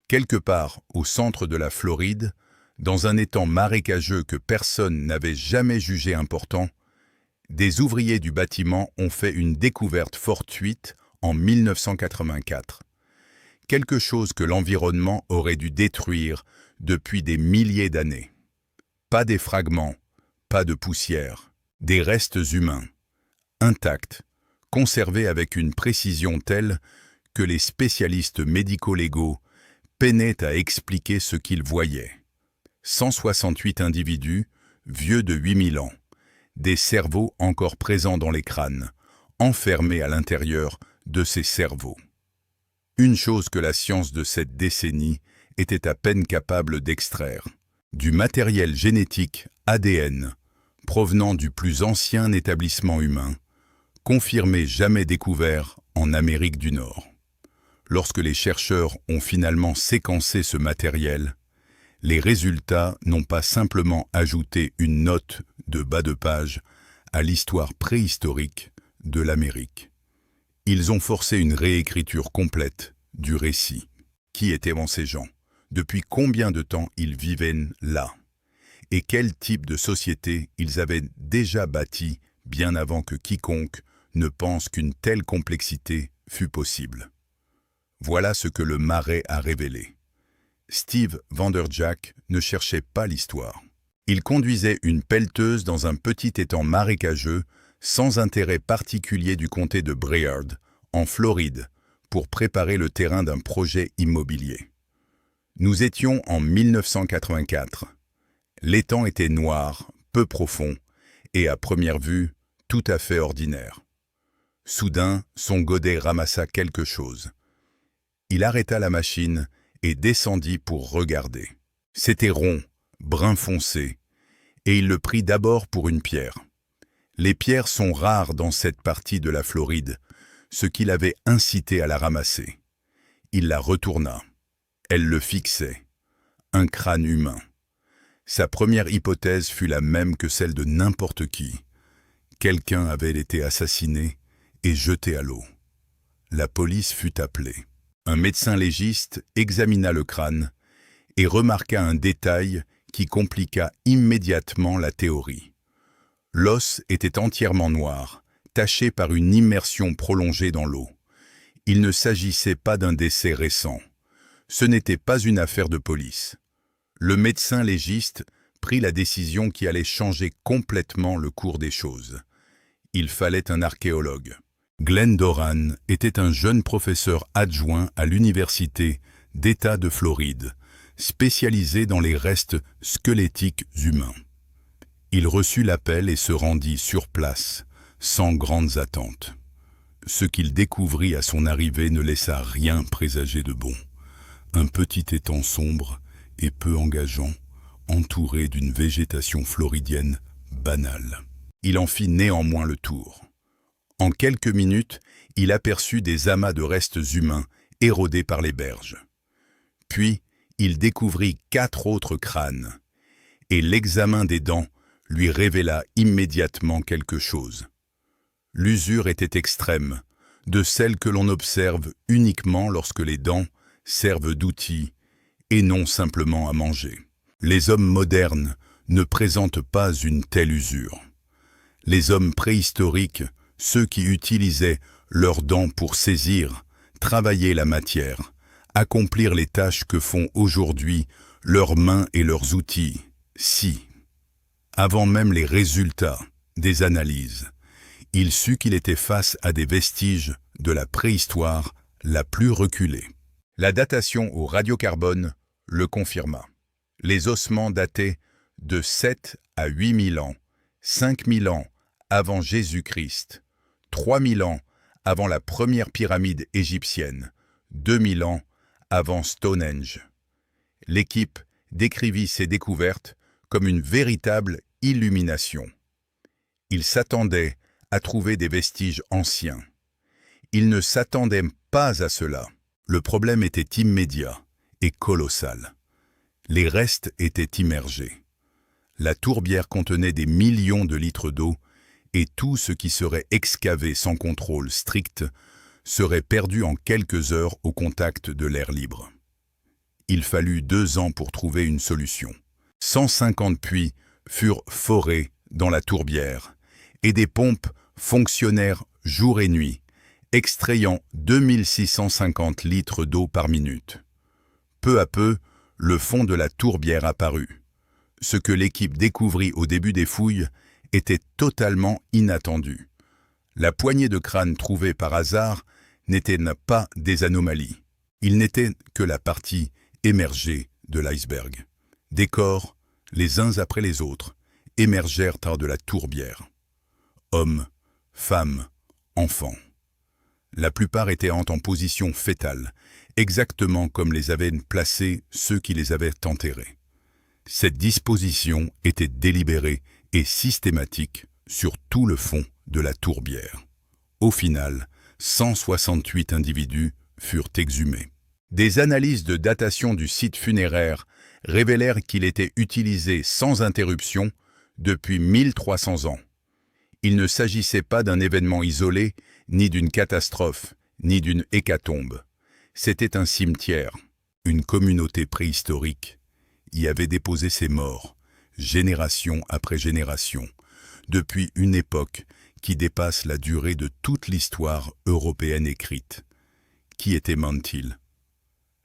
Quelque part au centre de la Floride, dans un étang marécageux que personne n'avait jamais jugé important, des ouvriers du bâtiment ont fait une découverte fortuite en 1984. Quelque chose que l'environnement aurait dû détruire depuis des milliers d'années. Pas des fragments, pas de poussière, des restes humains, intacts, conservés avec une précision telle que les spécialistes médico-légaux peinaient à expliquer ce qu'ils voyaient. 168 individus, vieux de 8000 ans, des cerveaux encore présents dans les crânes, enfermés à l'intérieur de ces cerveaux. Une chose que la science de cette décennie était à peine capable d'extraire, du matériel génétique ADN provenant du plus ancien établissement humain, confirmé jamais découvert en Amérique du Nord. Lorsque les chercheurs ont finalement séquencé ce matériel, les résultats n'ont pas simplement ajouté une note de bas de page à l'histoire préhistorique de l'Amérique. Ils ont forcé une réécriture complète du récit. Qui étaient ces gens? Depuis combien de temps ils vivaient là? Et quel type de société ils avaient déjà bâti bien avant que quiconque ne pense qu'une telle complexité fût possible? Voilà ce que le Marais a révélé. Steve Vanderjagt ne cherchait pas l'histoire. Il conduisait une pelleteuse dans un petit étang marécageux sans intérêt particulier du comté de Bayard, en Floride, pour préparer le terrain d'un projet immobilier. Nous étions en 1984. L'étang était noir, peu profond, et à première vue, tout à fait ordinaire. Soudain, son godet ramassa quelque chose. Il arrêta la machine et descendit pour regarder. C'était rond, brun foncé, et il le prit d'abord pour une pierre. Les pierres sont rares dans cette partie de la Floride, ce qui l'avait incité à la ramasser. Il la retourna. Elle le fixait. Un crâne humain. Sa première hypothèse fut la même que celle de n'importe qui. Quelqu'un avait été assassiné et jeté à l'eau. La police fut appelée. Un médecin légiste examina le crâne et remarqua un détail qui compliqua immédiatement la théorie. L'os était entièrement noir, taché par une immersion prolongée dans l'eau. Il ne s'agissait pas d'un décès récent. Ce n'était pas une affaire de police. Le médecin légiste prit la décision qui allait changer complètement le cours des choses. Il fallait un archéologue. Glenn Doran était un jeune professeur adjoint à l'Université d'État de Floride, spécialisé dans les restes squelettiques humains. Il reçut l'appel et se rendit sur place, sans grandes attentes. Ce qu'il découvrit à son arrivée ne laissa rien présager de bon. Un petit étang sombre et peu engageant, entouré d'une végétation floridienne banale. Il en fit néanmoins le tour. En quelques minutes, il aperçut des amas de restes humains érodés par les berges. Puis, il découvrit 4 autres crânes, et l'examen des dents lui révéla immédiatement quelque chose. L'usure était extrême, de celle que l'on observe uniquement lorsque les dents servent d'outil et non simplement à manger. Les hommes modernes ne présentent pas une telle usure. Les hommes préhistoriques, ceux qui utilisaient leurs dents pour saisir, travailler la matière, accomplir les tâches que font aujourd'hui leurs mains et leurs outils, si. Avant même les résultats des analyses, il sut qu'il était face à des vestiges de la préhistoire la plus reculée. La datation au radiocarbone le confirma. Les ossements dataient de 7 à 8 000 ans, 5 000 ans avant Jésus-Christ, 3 000 ans avant la première pyramide égyptienne, 2 000 ans avant Stonehenge. L'équipe décrivit ces découvertes comme une véritable illumination. Ils s'attendaient à trouver des vestiges anciens. Ils ne s'attendaient pas à cela. Le problème était immédiat et colossal. Les restes étaient immergés. La tourbière contenait des millions de litres d'eau et tout ce qui serait excavé sans contrôle strict serait perdu en quelques heures au contact de l'air libre. il fallut 2 ans pour trouver une solution. 150 puits furent forés dans la tourbière et des pompes fonctionnèrent jour et nuit, extrayant 2650 litres d'eau par minute. Peu à peu, le fond de la tourbière apparut. Ce que l'équipe découvrit au début des fouilles était totalement inattendu. La poignée de crânes trouvée par hasard n'était pas des anomalies. Il n'était que la partie émergée de l'iceberg. Des corps, les uns après les autres, émergèrent de la tourbière. Hommes, femmes, enfants. La plupart étaient en position fétale, exactement comme les avaient placés ceux qui les avaient enterrés. Cette disposition était délibérée et systématique sur tout le fond de la tourbière. Au final, 168 individus furent exhumés. Des analyses de datation du site funéraire révélèrent qu'il était utilisé sans interruption depuis 1300 ans. Il ne s'agissait pas d'un événement isolé, ni d'une catastrophe, ni d'une hécatombe. C'était un cimetière, une communauté préhistorique y avait déposé ses morts, génération après génération, depuis une époque qui dépasse la durée de toute l'histoire européenne écrite. Qui était Mantil?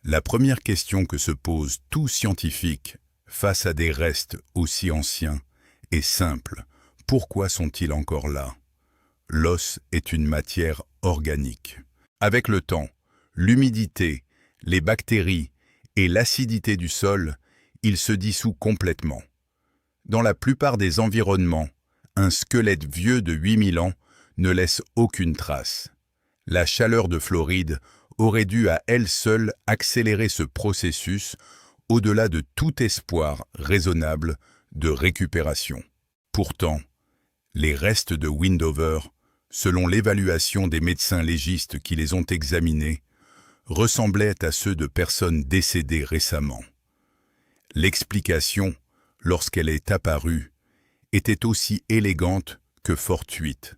La première question que se pose tout scientifique face à des restes aussi anciens est simple. Pourquoi sont-ils encore là? L'os est une matière organique. Avec le temps, l'humidité, les bactéries et l'acidité du sol, il se dissout complètement. Dans la plupart des environnements, un squelette vieux de 8000 ans ne laisse aucune trace. La chaleur de Floride aurait dû à elle seule accélérer ce processus au-delà de tout espoir raisonnable de récupération. Pourtant, les restes de Windover, selon l'évaluation des médecins légistes qui les ont examinés, ressemblaient à ceux de personnes décédées récemment. L'explication, lorsqu'elle est apparue, était aussi élégante que fortuite.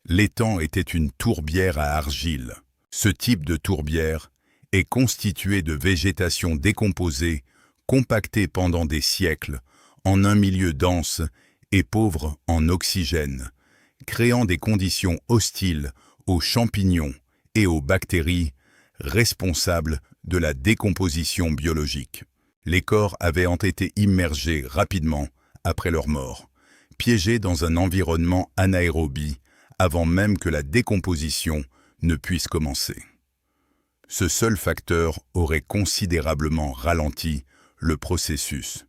L'étang était une tourbière à argile. Ce type de tourbière est constitué de végétation décomposée, compactée pendant des siècles, en un milieu dense et pauvre en oxygène, créant des conditions hostiles aux champignons et aux bactéries responsables de la décomposition biologique. Les corps avaient été immergés rapidement après leur mort, piégés dans un environnement anaérobie avant même que la décomposition ne puisse commencer. Ce seul facteur aurait considérablement ralenti le processus.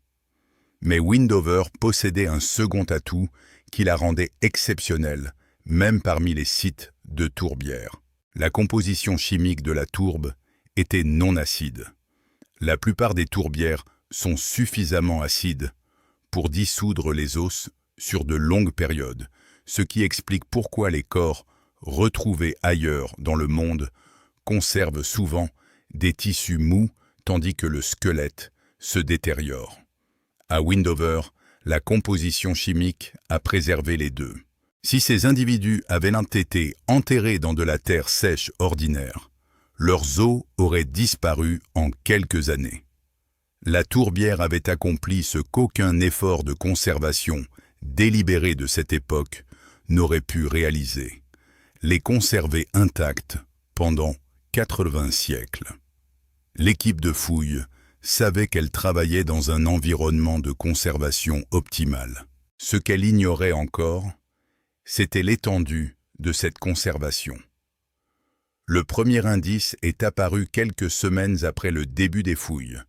Mais Windover possédait un second atout qui la rendait exceptionnelle, même parmi les sites de tourbière. La composition chimique de la tourbe était non acide. La plupart des tourbières sont suffisamment acides pour dissoudre les os sur de longues périodes, ce qui explique pourquoi les corps retrouvés ailleurs dans le monde conservent souvent des tissus mous tandis que le squelette se détériore. À Windover, la composition chimique a préservé les deux. Si ces individus avaient été enterrés dans de la terre sèche ordinaire, leurs os auraient disparu en quelques années. La tourbière avait accompli ce qu'aucun effort de conservation délibéré de cette époque n'aurait pu réaliser, les conserver intacts pendant 80 siècles. L'équipe de fouilles savait qu'elle travaillait dans un environnement de conservation optimal. Ce qu'elle ignorait encore, c'était l'étendue de cette conservation. Le premier indice est apparu quelques semaines après le début des fouilles,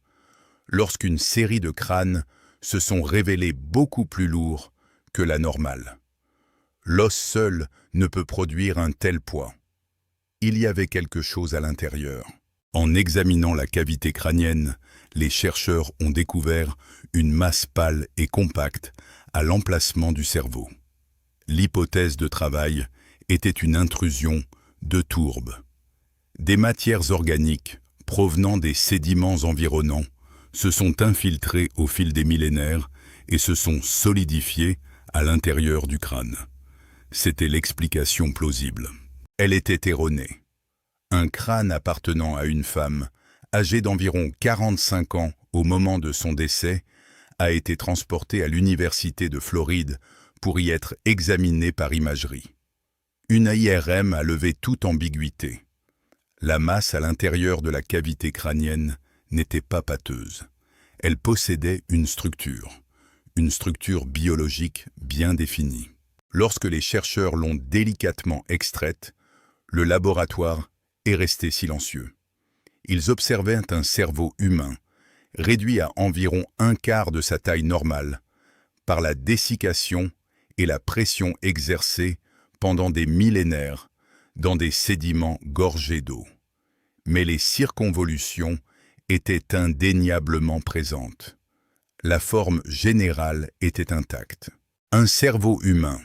lorsqu'une série de crânes se sont révélés beaucoup plus lourds que la normale. L'os seul ne peut produire un tel poids. Il y avait quelque chose à l'intérieur. En examinant la cavité crânienne, les chercheurs ont découvert une masse pâle et compacte à l'emplacement du cerveau. L'hypothèse de travail était une intrusion de tourbe. Des matières organiques provenant des sédiments environnants se sont infiltrées au fil des millénaires et se sont solidifiées à l'intérieur du crâne. C'était l'explication plausible. Elle était erronée. Un crâne appartenant à une femme âgé d'environ 45 ans au moment de son décès, a été transporté à l'Université de Floride pour y être examiné par imagerie. Une IRM a levé toute ambiguïté. La masse à l'intérieur de la cavité crânienne n'était pas pâteuse. Elle possédait une structure biologique bien définie. Lorsque les chercheurs l'ont délicatement extraite, le laboratoire est resté silencieux. Ils observaient un cerveau humain, réduit à environ un quart de sa taille normale, par la dessiccation et la pression exercée pendant des millénaires dans des sédiments gorgés d'eau. Mais les circonvolutions étaient indéniablement présentes. La forme générale était intacte. Un cerveau humain,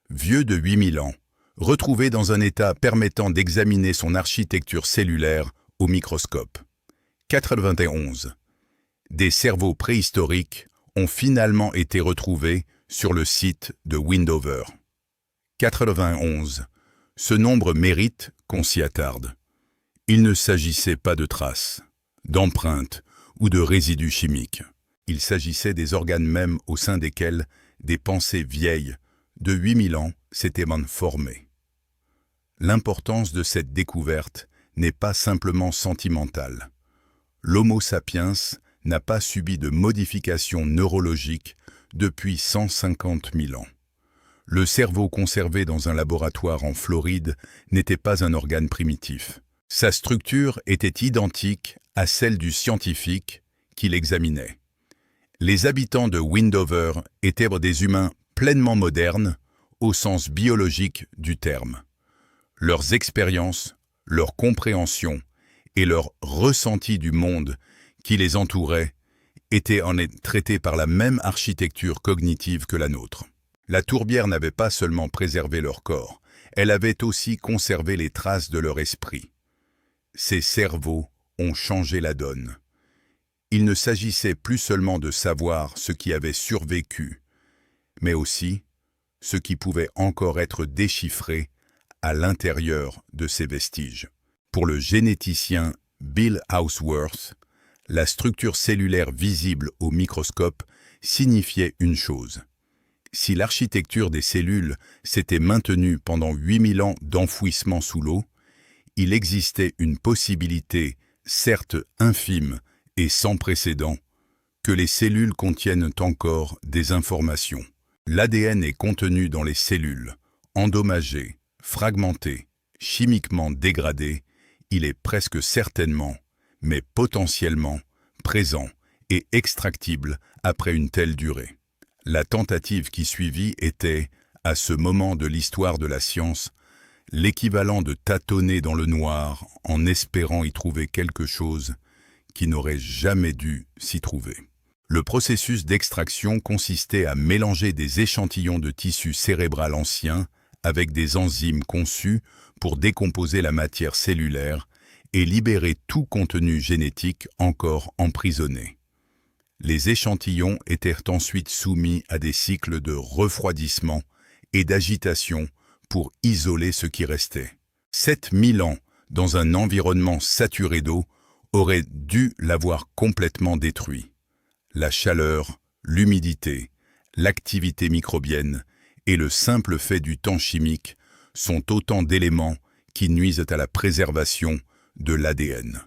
vieux de 8000 ans, retrouvé dans un état permettant d'examiner son architecture cellulaire au microscope. 91. Des cerveaux préhistoriques ont finalement été retrouvés sur le site de Windover. 91. Ce nombre mérite qu'on s'y attarde. Il ne s'agissait pas de traces, d'empreintes ou de résidus chimiques. Il s'agissait des organes mêmes au sein desquels des pensées vieilles de 8000 ans s'étaient formées. L'importance de cette découverte n'est pas simplement sentimentale. L'Homo sapiens n'a pas subi de modifications neurologiques depuis 150 000 ans. Le cerveau conservé dans un laboratoire en Floride n'était pas un organe primitif. Sa structure était identique à celle du scientifique qui l'examinait. Les habitants de Windover étaient des humains pleinement modernes au sens biologique du terme. Leurs expériences, leur compréhension et leur ressenti du monde qui les entourait étaient traités par la même architecture cognitive que la nôtre. La tourbière n'avait pas seulement préservé leur corps, elle avait aussi conservé les traces de leur esprit. Ces cerveaux ont changé la donne. Il ne s'agissait plus seulement de savoir ce qui avait survécu, mais aussi ce qui pouvait encore être déchiffré à l'intérieur de ces vestiges. Pour le généticien Bill Houseworth, la structure cellulaire visible au microscope signifiait une chose. Si l'architecture des cellules s'était maintenue pendant 8000 ans d'enfouissement sous l'eau, il existait une possibilité, certes infime et sans précédent, que les cellules contiennent encore des informations. L'ADN est contenu dans les cellules, endommagé, fragmenté, chimiquement dégradé, il est presque certainement, mais potentiellement, présent et extractible après une telle durée. La tentative qui suivit était, à ce moment de l'histoire de la science, l'équivalent de tâtonner dans le noir en espérant y trouver quelque chose qui n'aurait jamais dû s'y trouver. Le processus d'extraction consistait à mélanger des échantillons de tissu cérébral ancien avec des enzymes conçues pour décomposer la matière cellulaire et libérer tout contenu génétique encore emprisonné. Les échantillons étaient ensuite soumis à des cycles de refroidissement et d'agitation pour isoler ce qui restait. 7000 ans dans un environnement saturé d'eau auraient dû l'avoir complètement détruit. La chaleur, l'humidité, l'activité microbienne et le simple fait du temps chimique sont autant d'éléments qui nuisent à la préservation de l'ADN.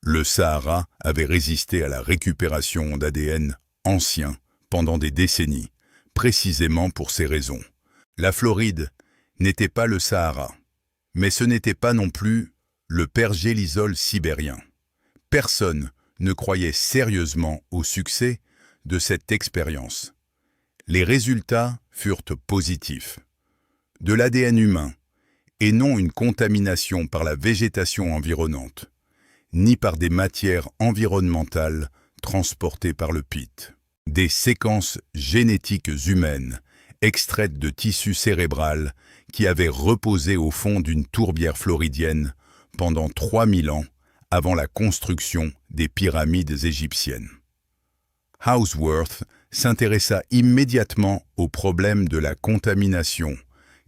Le Sahara avait résisté à la récupération d'ADN ancien pendant des décennies, précisément pour ces raisons. La Floride n'était pas le Sahara, mais ce n'était pas non plus le pergélisol sibérien. Personne ne croyait sérieusement au succès de cette expérience. Les résultats furent positifs. De l'ADN humain, et non une contamination par la végétation environnante, ni par des matières environnementales transportées par le pit. Des séquences génétiques humaines, extraites de tissu cérébral qui avaient reposé au fond d'une tourbière floridienne pendant 3000 ans avant la construction des pyramides égyptiennes. Houseworth s'intéressa immédiatement au problème de la contamination,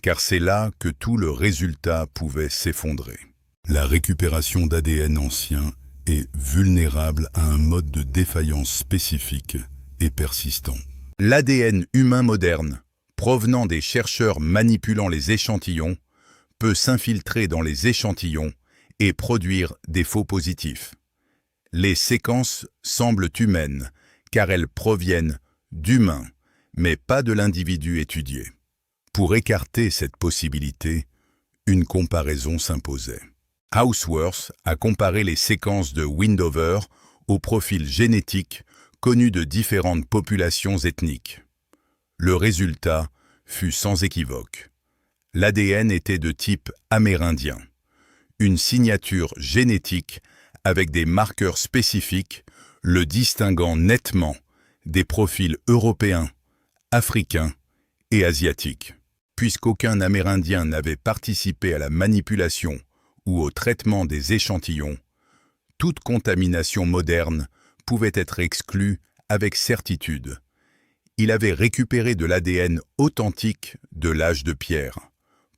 car c'est là que tout le résultat pouvait s'effondrer. La récupération d'ADN ancien est vulnérable à un mode de défaillance spécifique et persistant. L'ADN humain moderne, provenant des chercheurs manipulant les échantillons, peut s'infiltrer dans les échantillons et produire des faux positifs. Les séquences semblent humaines, car elles proviennent d'humains, mais pas de l'individu étudié. Pour écarter cette possibilité, une comparaison s'imposait. Houseworth a comparé les séquences de Wendover au profil génétique connu de différentes populations ethniques. Le résultat fut sans équivoque. L'ADN était de type amérindien, une signature génétique avec des marqueurs spécifiques le distinguant nettement des profils européens, africains et asiatiques. Puisqu'aucun Amérindien n'avait participé à la manipulation ou au traitement des échantillons, toute contamination moderne pouvait être exclue avec certitude. Il avait récupéré de l'ADN authentique de l'âge de pierre,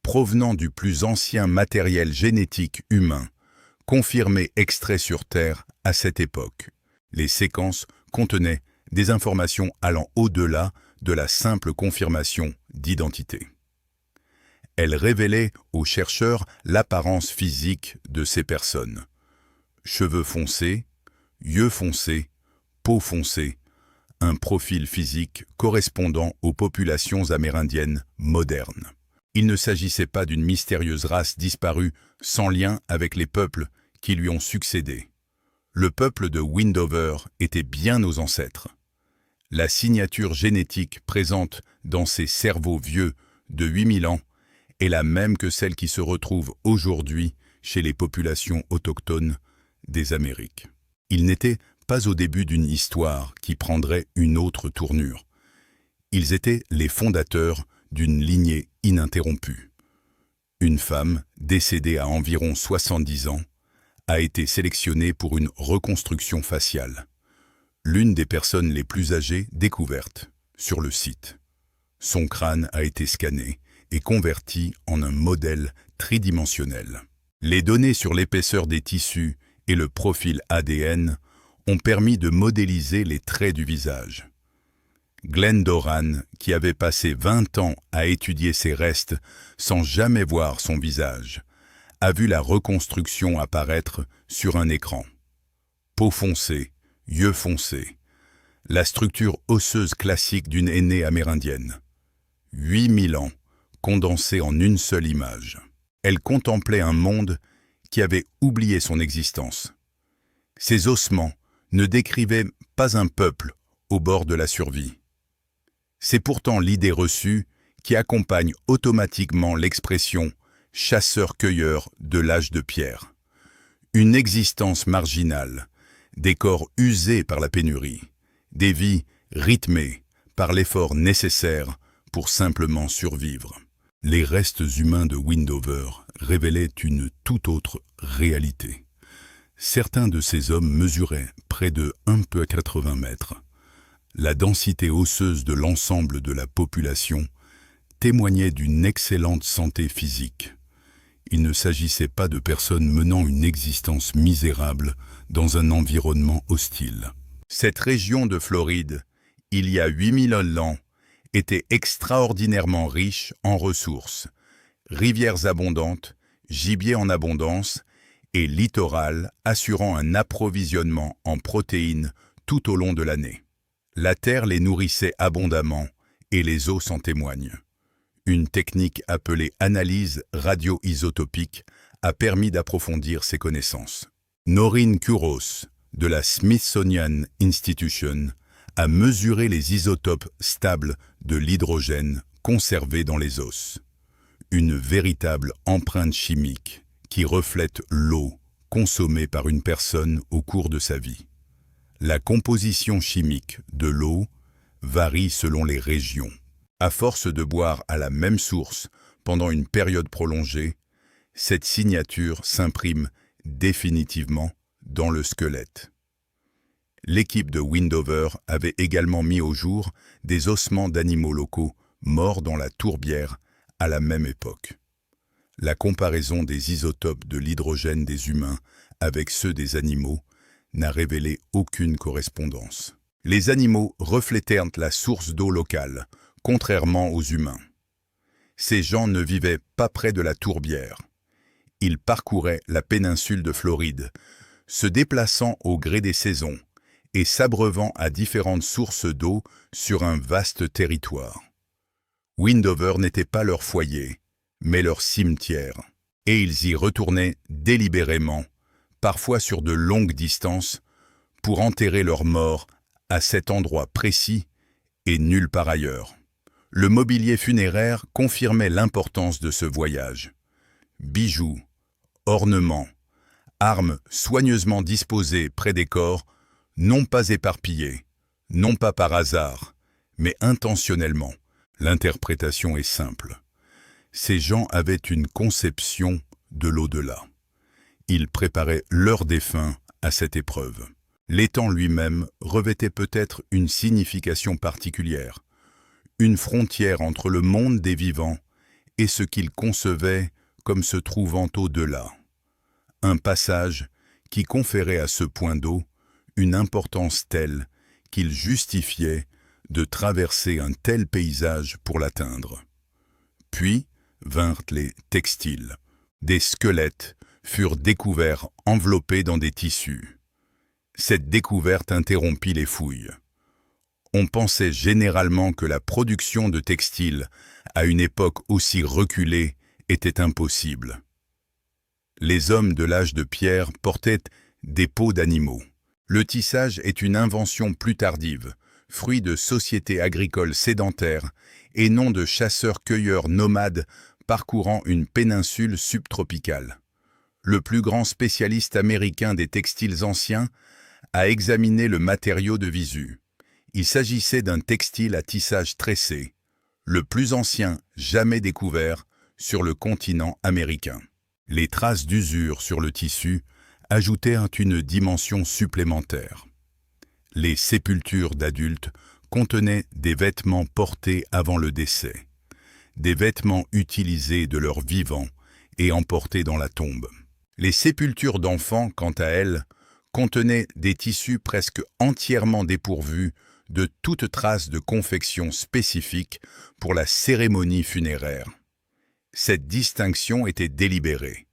provenant du plus ancien matériel génétique humain, confirmé extrait sur Terre à cette époque. Les séquences contenaient des informations allant au-delà de la simple confirmation d'identité. Elles révélaient aux chercheurs l'apparence physique de ces personnes. Cheveux foncés, yeux foncés, peau foncée, un profil physique correspondant aux populations amérindiennes modernes. Il ne s'agissait pas d'une mystérieuse race disparue sans lien avec les peuples qui lui ont succédé. Le peuple de Wendover était bien nos ancêtres. La signature génétique présente dans ces cerveaux vieux de 8000 ans est la même que celle qui se retrouve aujourd'hui chez les populations autochtones des Amériques. Ils n'étaient pas au début d'une histoire qui prendrait une autre tournure. Ils étaient les fondateurs d'une lignée ininterrompue. Une femme, décédée à environ 70 ans, a été sélectionnée pour une reconstruction faciale. L'une des personnes les plus âgées découvertes sur le site. Son crâne a été scanné et converti en un modèle tridimensionnel. Les données sur l'épaisseur des tissus et le profil ADN ont permis de modéliser les traits du visage. Glenn Doran, qui avait passé 20 ans à étudier ces restes sans jamais voir son visage, a vu la reconstruction apparaître sur un écran. Peau foncée, yeux foncés, la structure osseuse classique d'une aînée amérindienne. 8000 ans, condensés en une seule image. Elle contemplait un monde qui avait oublié son existence. Ces ossements ne décrivaient pas un peuple au bord de la survie. C'est pourtant l'idée reçue qui accompagne automatiquement l'expression « chasseur-cueilleur de l'âge de pierre ». Une existence marginale, des corps usés par la pénurie, des vies rythmées par l'effort nécessaire pour simplement survivre. Les restes humains de Wendover révélaient une toute autre réalité. Certains de ces hommes mesuraient près de 1,80 m. La densité osseuse de l'ensemble de la population témoignait d'une excellente santé physique. Il ne s'agissait pas de personnes menant une existence misérable dans un environnement hostile. Cette région de Floride, il y a 8000 ans, était extraordinairement riche en ressources, rivières abondantes, gibier en abondance et littoral assurant un approvisionnement en protéines tout au long de l'année. La terre les nourrissait abondamment et les eaux s'en témoignent. Une technique appelée analyse radio-isotopique a permis d'approfondir ces connaissances. Noreen Kuros, de la Smithsonian Institution, a mesuré les isotopes stables de l'hydrogène conservés dans les os. Une véritable empreinte chimique qui reflète l'eau consommée par une personne au cours de sa vie. La composition chimique de l'eau varie selon les régions. À force de boire à la même source pendant une période prolongée, cette signature s'imprime définitivement dans le squelette. L'équipe de Wendover avait également mis au jour des ossements d'animaux locaux morts dans la tourbière à la même époque. La comparaison des isotopes de l'hydrogène des humains avec ceux des animaux n'a révélé aucune correspondance. Les animaux reflétèrent la source d'eau locale, contrairement aux humains. Ces gens ne vivaient pas près de la tourbière. Ils parcouraient la péninsule de Floride, se déplaçant au gré des saisons et s'abreuvant à différentes sources d'eau sur un vaste territoire. Windover n'était pas leur foyer, mais leur cimetière, et ils y retournaient délibérément, parfois sur de longues distances, pour enterrer leurs morts à cet endroit précis et nulle part ailleurs. Le mobilier funéraire confirmait l'importance de ce voyage. Bijoux, ornements, armes soigneusement disposées près des corps, non pas éparpillées, non pas par hasard, mais intentionnellement. L'interprétation est simple. Ces gens avaient une conception de l'au-delà. Ils préparaient leurs défunts à cette épreuve. L'étang lui-même revêtait peut-être une signification particulière, une frontière entre le monde des vivants et ce qu'ils concevaient comme se trouvant au-delà. Un passage qui conférait à ce point d'eau une importance telle qu'il justifiait de traverser un tel paysage pour l'atteindre. Puis vinrent les textiles. Des squelettes furent découverts enveloppés dans des tissus. Cette découverte interrompit les fouilles. On pensait généralement que la production de textiles à une époque aussi reculée était impossible. Les hommes de l'âge de pierre portaient des peaux d'animaux. Le tissage est une invention plus tardive, fruit de sociétés agricoles sédentaires et non de chasseurs-cueilleurs nomades parcourant une péninsule subtropicale. Le plus grand spécialiste américain des textiles anciens a examiné le matériau de visu. Il s'agissait d'un textile à tissage tressé, le plus ancien jamais découvert sur le continent américain. Les traces d'usure sur le tissu ajoutèrent une dimension supplémentaire. Les sépultures d'adultes contenaient des vêtements portés avant le décès, des vêtements utilisés de leur vivant et emportés dans la tombe. Les sépultures d'enfants, quant à elles, contenaient des tissus presque entièrement dépourvus de toute trace de confection spécifique pour la cérémonie funéraire. Cette distinction était délibérée.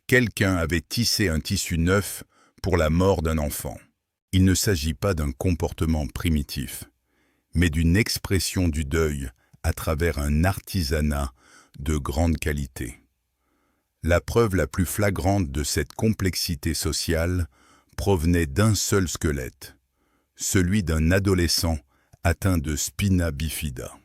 Quelqu'un avait tissé un tissu neuf pour la mort d'un enfant. Il ne s'agit pas d'un comportement primitif, mais d'une expression du deuil à travers un artisanat de grande qualité. La preuve la plus flagrante de cette complexité sociale provenait d'un seul squelette, celui d'un adolescent atteint de spina bifida.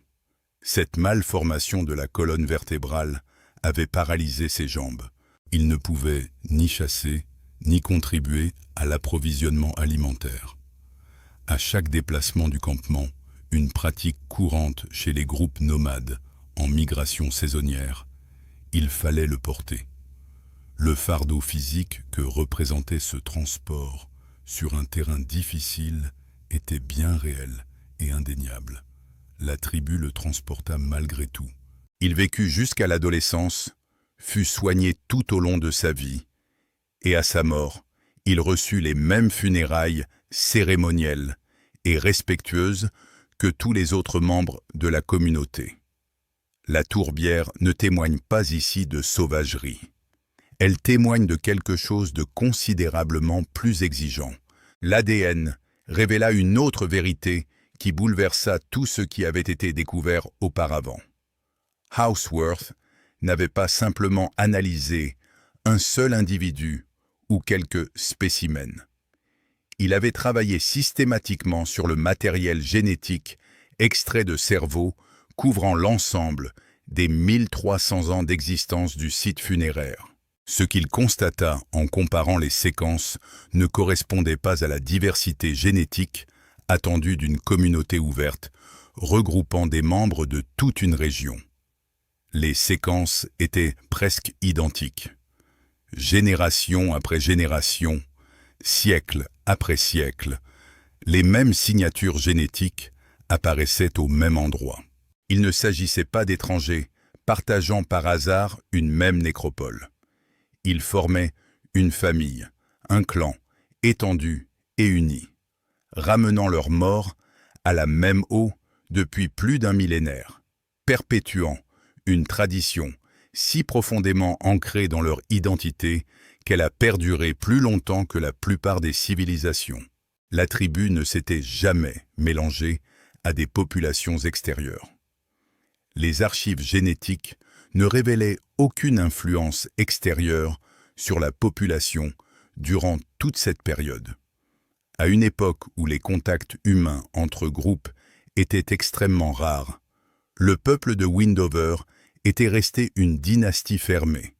Cette malformation de la colonne vertébrale avait paralysé ses jambes. Il ne pouvait ni chasser, ni contribuer à l'approvisionnement alimentaire. À chaque déplacement du campement, une pratique courante chez les groupes nomades en migration saisonnière, il fallait le porter. Le fardeau physique que représentait ce transport sur un terrain difficile était bien réel et indéniable. La tribu le transporta malgré tout. Il vécut jusqu'à l'adolescence, fut soigné tout au long de sa vie, et à sa mort, il reçut les mêmes funérailles cérémonielles et respectueuses que tous les autres membres de la communauté. La tourbière ne témoigne pas ici de sauvagerie. Elle témoigne de quelque chose de considérablement plus exigeant. L'ADN révéla une autre vérité qui bouleversa tout ce qui avait été découvert auparavant. Houseworth n'avait pas simplement analysé un seul individu ou quelques spécimens. Il avait travaillé systématiquement sur le matériel génétique extrait de cerveaux couvrant l'ensemble des 1300 ans d'existence du site funéraire. Ce qu'il constata en comparant les séquences ne correspondait pas à la diversité génétique attendue d'une communauté ouverte, regroupant des membres de toute une région. Les séquences étaient presque identiques. Génération après génération, siècle après siècle, les mêmes signatures génétiques apparaissaient au même endroit. Il ne s'agissait pas d'étrangers partageant par hasard une même nécropole. Ils formaient une famille, un clan, étendu et unis, ramenant leurs morts à la même eau depuis plus d'un millénaire, perpétuant une tradition si profondément ancrée dans leur identité qu'elle a perduré plus longtemps que la plupart des civilisations. La tribu ne s'était jamais mélangée à des populations extérieures. Les archives génétiques ne révélaient aucune influence extérieure sur la population durant toute cette période. À une époque où les contacts humains entre groupes étaient extrêmement rares, le peuple de Windover était resté une dynastie fermée.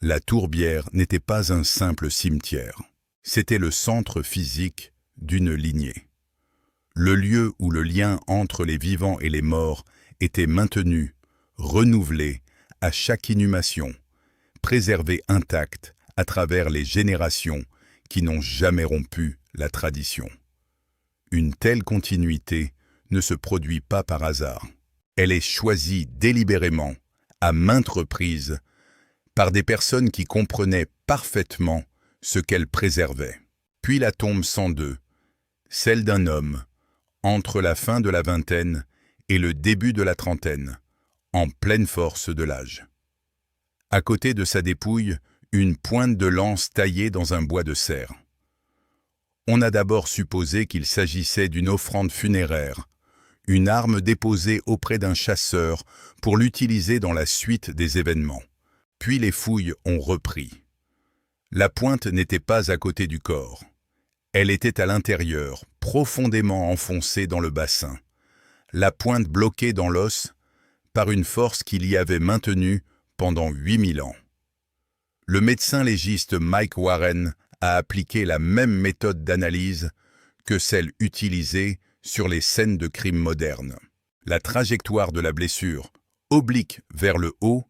La tourbière n'était pas un simple cimetière. C'était le centre physique d'une lignée. Le lieu où le lien entre les vivants et les morts était maintenu, renouvelé à chaque inhumation, préservé intact à travers les générations qui n'ont jamais rompu la tradition. Une telle continuité ne se produit pas par hasard. Elle est choisie délibérément, à maintes reprises, par des personnes qui comprenaient parfaitement ce qu'elle préservait. Puis la tombe 102, celle d'un homme, entre la fin de la vingtaine et le début de la trentaine, en pleine force de l'âge. À côté de sa dépouille, une pointe de lance taillée dans un bois de serre. On a d'abord supposé qu'il s'agissait d'une offrande funéraire, une arme déposée auprès d'un chasseur pour l'utiliser dans la suite des événements. Puis les fouilles ont repris. La pointe n'était pas à côté du corps. Elle était à l'intérieur, profondément enfoncée dans le bassin, la pointe bloquée dans l'os par une force qui l'y avait maintenue pendant 8000 ans. Le médecin légiste Mike Warren a appliqué la même méthode d'analyse que celle utilisée sur les scènes de crimes modernes. La trajectoire de la blessure, oblique vers le haut,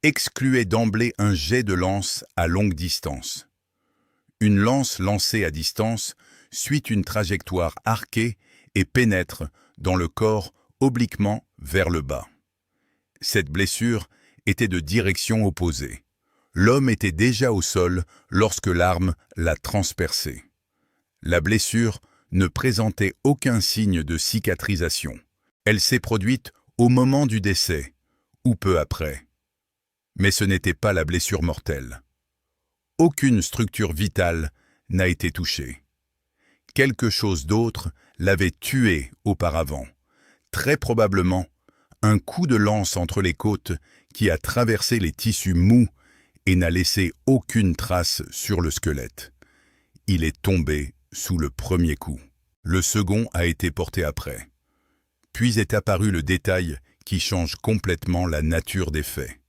excluait d'emblée un jet de lance à longue distance. Une lance lancée à distance suit une trajectoire arquée et pénètre dans le corps obliquement vers le bas. Cette blessure était de direction opposée. L'homme était déjà au sol lorsque l'arme l'a transpercé. La blessure ne présentait aucun signe de cicatrisation. Elle s'est produite au moment du décès, ou peu après. Mais ce n'était pas la blessure mortelle. Aucune structure vitale n'a été touchée. Quelque chose d'autre l'avait tué auparavant. Très probablement, un coup de lance entre les côtes qui a traversé les tissus mous et n'a laissé aucune trace sur le squelette. Il est tombé sous le premier coup. Le second a été porté après. Puis est apparu le détail qui change complètement la nature des faits.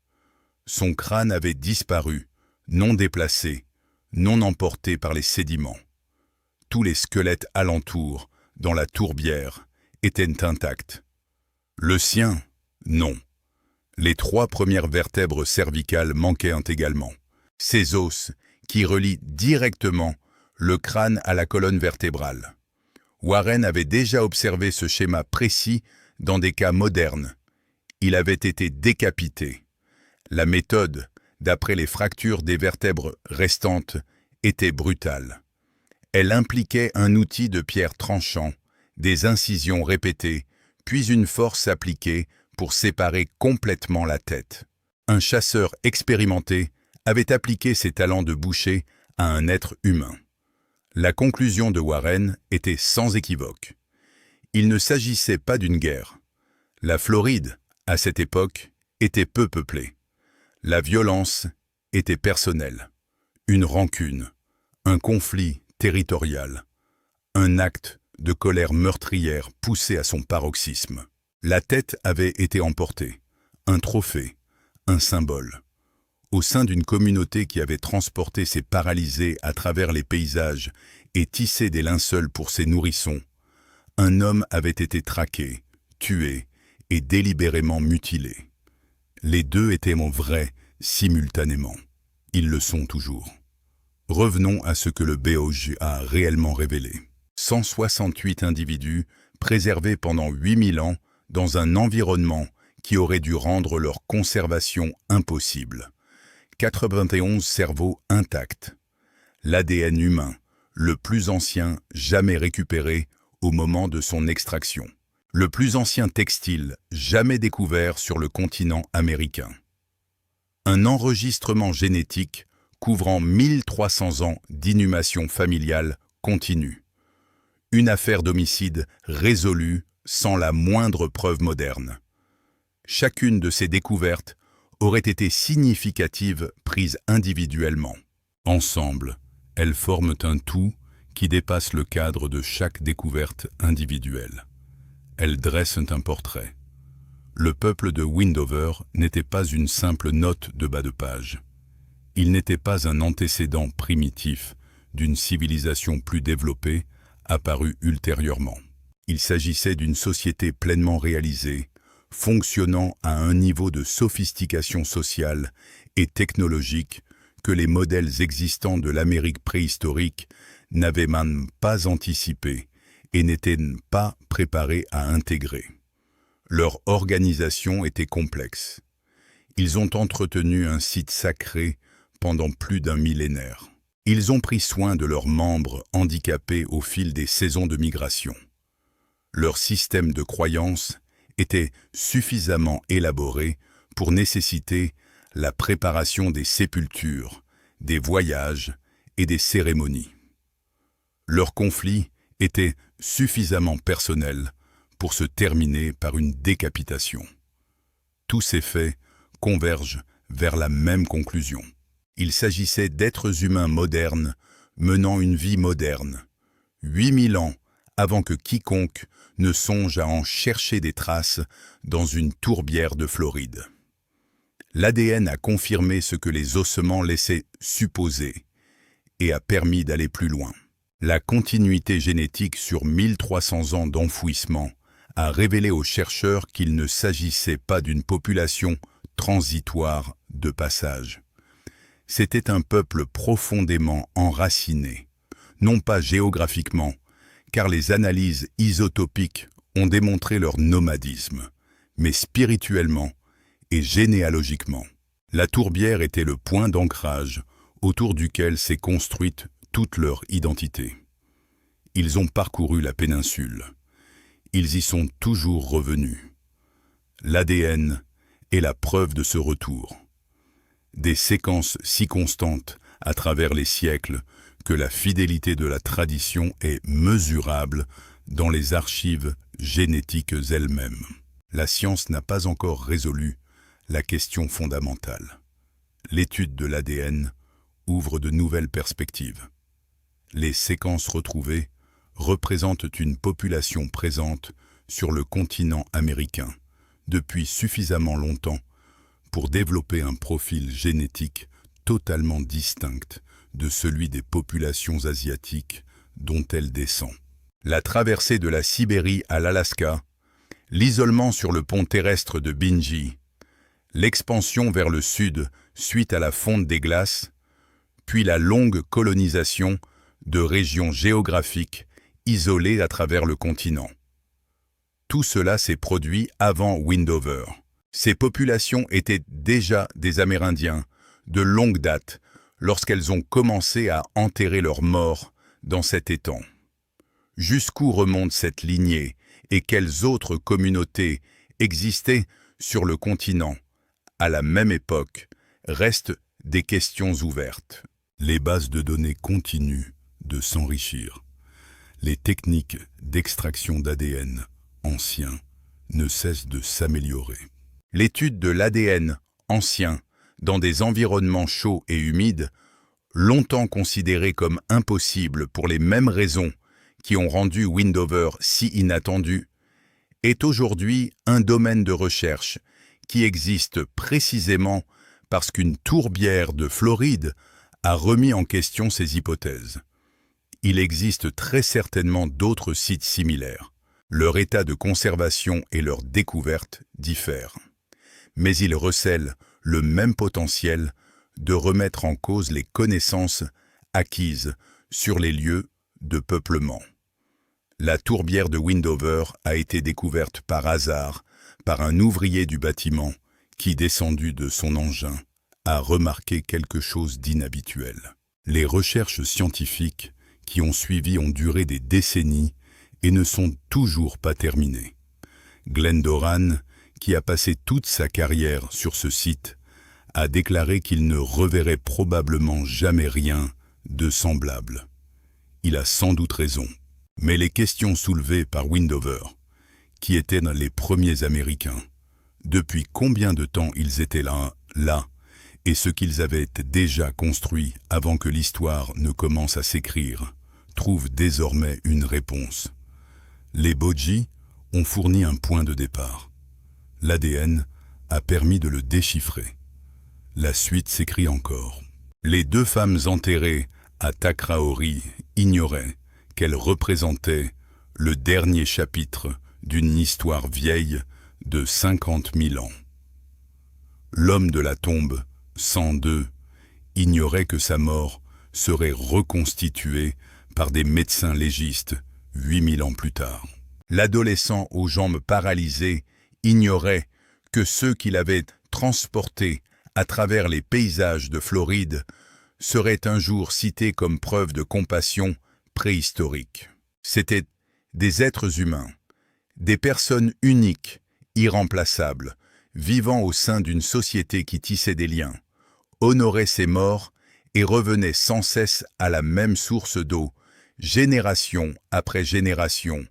Son crâne avait disparu, non déplacé, non emporté par les sédiments. Tous les squelettes alentour, dans la tourbière, étaient intacts. Le sien, non. Les 3 premières vertèbres cervicales manquaient également. Ces os qui relient directement le crâne à la colonne vertébrale. Warren avait déjà observé ce schéma précis dans des cas modernes. Il avait été décapité. La méthode, d'après les fractures des vertèbres restantes, était brutale. Elle impliquait un outil de pierre tranchant, des incisions répétées, puis une force appliquée pour séparer complètement la tête. Un chasseur expérimenté avait appliqué ses talents de boucher à un être humain. La conclusion de Warren était sans équivoque. Il ne s'agissait pas d'une guerre. La Floride, à cette époque, était peu peuplée. La violence était personnelle. Une rancune, un conflit territorial, un acte de colère meurtrière poussé à son paroxysme. La tête avait été emportée, un trophée, un symbole. Au sein d'une communauté qui avait transporté ses paralysés à travers les paysages et tissé des linceuls pour ses nourrissons, un homme avait été traqué, tué et délibérément mutilé. Les deux étaient vrais simultanément. Ils le sont toujours. Revenons à ce que le BOJ a réellement révélé. 168 individus préservés pendant 8000 ans dans un environnement qui aurait dû rendre leur conservation impossible. 91 cerveaux intacts. L'ADN humain, le plus ancien jamais récupéré au moment de son extraction. Le plus ancien textile jamais découvert sur le continent américain. Un enregistrement génétique couvrant 1300 ans d'inhumation familiale continue. Une affaire d'homicide résolue sans la moindre preuve moderne. Chacune de ces découvertes aurait été significative prise individuellement. Ensemble, elles forment un tout qui dépasse le cadre de chaque découverte individuelle. Elles dressent un portrait. Le peuple de Windover n'était pas une simple note de bas de page. Il n'était pas un antécédent primitif d'une civilisation plus développée apparue ultérieurement. Il s'agissait d'une société pleinement réalisée, fonctionnant à un niveau de sophistication sociale et technologique que les modèles existants de l'Amérique préhistorique n'avaient même pas anticipé et n'étaient pas préparés à intégrer. Leur organisation était complexe. Ils ont entretenu un site sacré pendant plus d'un millénaire. Ils ont pris soin de leurs membres handicapés au fil des saisons de migration. Leur système de croyances était suffisamment élaboré pour nécessiter la préparation des sépultures, des voyages et des cérémonies. Leur conflit était suffisamment personnel pour se terminer par une décapitation. Tous ces faits convergent vers la même conclusion. Il s'agissait d'êtres humains modernes menant une vie moderne, 8000 ans avant que quiconque ne songe à en chercher des traces dans une tourbière de Floride. L'ADN a confirmé ce que les ossements laissaient supposer et a permis d'aller plus loin. La continuité génétique sur 1300 ans d'enfouissement a révélé aux chercheurs qu'il ne s'agissait pas d'une population transitoire de passage. C'était un peuple profondément enraciné, non pas géographiquement, car les analyses isotopiques ont démontré leur nomadisme, mais spirituellement et généalogiquement. La tourbière était le point d'ancrage autour duquel s'est construite toute leur identité. Ils ont parcouru la péninsule. Ils y sont toujours revenus. L'ADN est la preuve de ce retour. Des séquences si constantes à travers les siècles que la fidélité de la tradition est mesurable dans les archives génétiques elles-mêmes. La science n'a pas encore résolu la question fondamentale. L'étude de l'ADN ouvre de nouvelles perspectives. Les séquences retrouvées représentent une population présente sur le continent américain depuis suffisamment longtemps pour développer un profil génétique totalement distinct de celui des populations asiatiques dont elle descend. La traversée de la Sibérie à l'Alaska, l'isolement sur le pont terrestre de Binji, l'expansion vers le sud suite à la fonte des glaces, puis la longue colonisation de régions géographiques isolées à travers le continent. Tout cela s'est produit avant Windover. Ces populations étaient déjà des Amérindiens de longue date lorsqu'elles ont commencé à enterrer leurs morts dans cet étang. Jusqu'où remonte cette lignée et quelles autres communautés existaient sur le continent à la même époque restent des questions ouvertes. Les bases de données continuent de s'enrichir. Les techniques d'extraction d'ADN anciens ne cessent de s'améliorer. L'étude de l'ADN ancien dans des environnements chauds et humides, longtemps considérés comme impossibles pour les mêmes raisons qui ont rendu Windover si inattendu, est aujourd'hui un domaine de recherche qui existe précisément parce qu'une tourbière de Floride a remis en question ces hypothèses. Il existe très certainement d'autres sites similaires. Leur état de conservation et leur découverte diffèrent. Mais ils recèlent le même potentiel de remettre en cause les connaissances acquises sur les lieux de peuplement. La tourbière de Windover a été découverte par hasard par un ouvrier du bâtiment qui, descendu de son engin, a remarqué quelque chose d'inhabituel. Les recherches scientifiques qui ont suivi ont duré des décennies et ne sont toujours pas terminées. Glendoran, qui a passé toute sa carrière sur ce site, a déclaré qu'il ne reverrait probablement jamais rien de semblable. Il a sans doute raison. Mais les questions soulevées par Windover, qui étaient les premiers Américains, depuis combien de temps ils étaient là, et ce qu'ils avaient déjà construit avant que l'histoire ne commence à s'écrire, trouvent désormais une réponse. Les Boji ont fourni un point de départ. L'ADN a permis de le déchiffrer. La suite s'écrit encore. Les deux femmes enterrées à Takraori ignoraient qu'elles représentaient le dernier chapitre d'une histoire vieille de 50 000 ans. L'homme de la tombe 102 ignorait que sa mort serait reconstituée par des médecins légistes 8000 ans plus tard. L'adolescent aux jambes paralysées ignorait que ceux qui l'avaient transporté à travers les paysages de Floride seraient un jour cités comme preuve de compassion préhistorique. C'étaient des êtres humains, des personnes uniques, irremplaçables, vivant au sein d'une société qui tissait des liens, honorait ses morts et revenait sans cesse à la même source d'eau, génération après génération,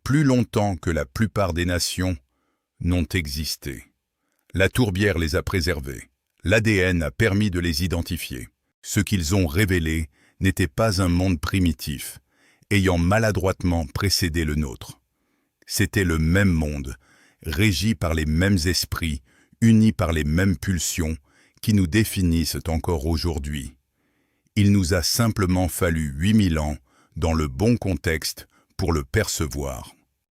plus longtemps que la plupart des nations n'ont existé. La tourbière les a préservés. L'ADN a permis de les identifier. Ce qu'ils ont révélé n'était pas un monde primitif, ayant maladroitement précédé le nôtre. C'était le même monde, régi par les mêmes esprits, unis par les mêmes pulsions, qui nous définissent encore aujourd'hui. Il nous a simplement fallu 8000 ans dans le bon contexte pour le percevoir.